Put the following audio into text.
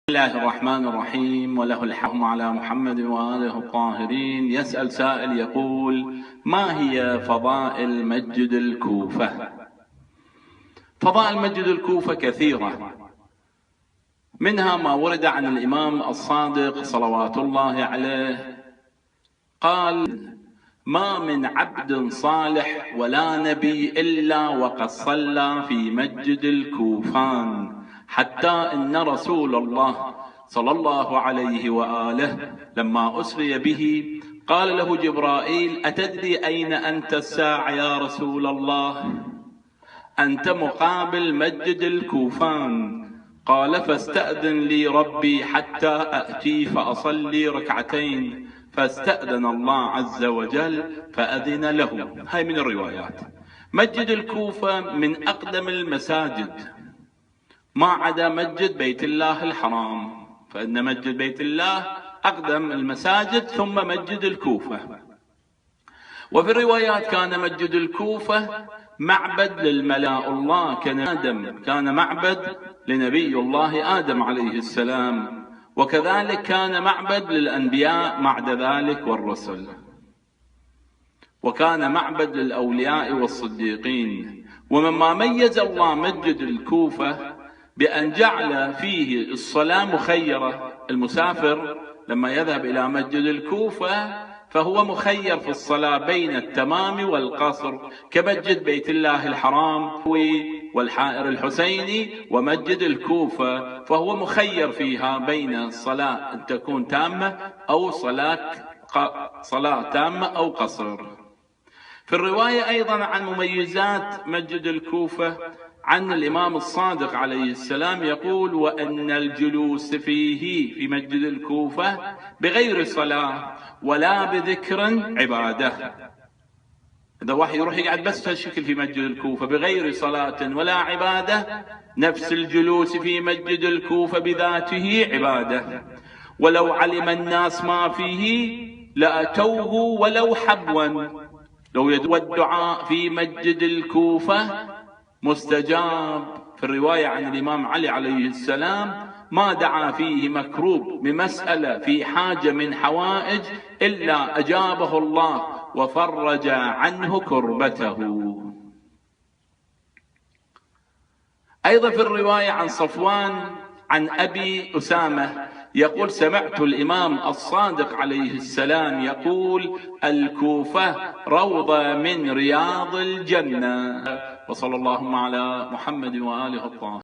بسم الله الرحمن الرحيم، وله الحمد على محمد وآله الطاهرين. يسأل سائل يقول: ما هي فضائل مسجد الكوفة؟ فضائل مسجد الكوفة كثيرة، منها ما ورد عن الإمام الصادق صلوات الله عليه قال: ما من عبد صالح ولا نبي إلا وقد صلى في مسجد الكوفان، حتى إن رسول الله صلى الله عليه وآله لما أسري به قال له جبرائيل: أتدري أين أنت الساعة يا رسول الله؟ أنت مقابل مسجد الكوفان. قال: فاستأذن لي ربي حتى أأتي فأصلي ركعتين، فاستأذن الله عز وجل فأذن له. هاي من الروايات. مسجد الكوفة من أقدم المساجد، ما عدا مسجد بيت الله الحرام، فإن مسجد بيت الله أقدم المساجد ثم مسجد الكوفة. وفي الروايات كان مسجد الكوفة معبد للملاء الله كان معبد لنبي الله آدم عليه السلام، وكذلك كان معبد للأنبياء بعد ذلك والرسل، وكان معبد للأولياء والصديقين. ومما ميز الله مسجد الكوفة بأن جعل فيه الصلاة مخيرة. المسافر لما يذهب إلى مسجد الكوفة فهو مخير في الصلاة بين التمام والقصر، كمسجد بيت الله الحرام والحائر الحسيني ومسجد الكوفة، فهو مخير فيها بين الصلاة أن تكون تامة أو صلاة تامة أو قصر. في الرواية أيضا عن مميزات مسجد الكوفة عن الإمام الصادق عليه السلام يقول: وأن الجلوس فيه في مسجد الكوفة بغير صلاة ولا بذكر عبادة. إذا واحد يروح يقعد بس هالشكل في مسجد الكوفة بغير صلاة ولا عبادة، نفس الجلوس في مسجد الكوفة بذاته عبادة. ولو علم الناس ما فيه لأتوه ولو حبوا. لو يدعو الدعاء في مسجد الكوفة مستجاب. في الرواية عن الإمام علي عليه السلام: ما دعا فيه مكروب بمسألة في حاجة من حوائج إلا أجابه الله وفرج عنه كربته. أيضا في الرواية عن صفوان عن أبي أسامة يقول: سمعت الإمام الصادق عليه السلام يقول: الكوفة روضة من رياض الجنة. وصلى اللهم على محمد وآله الطاهرين.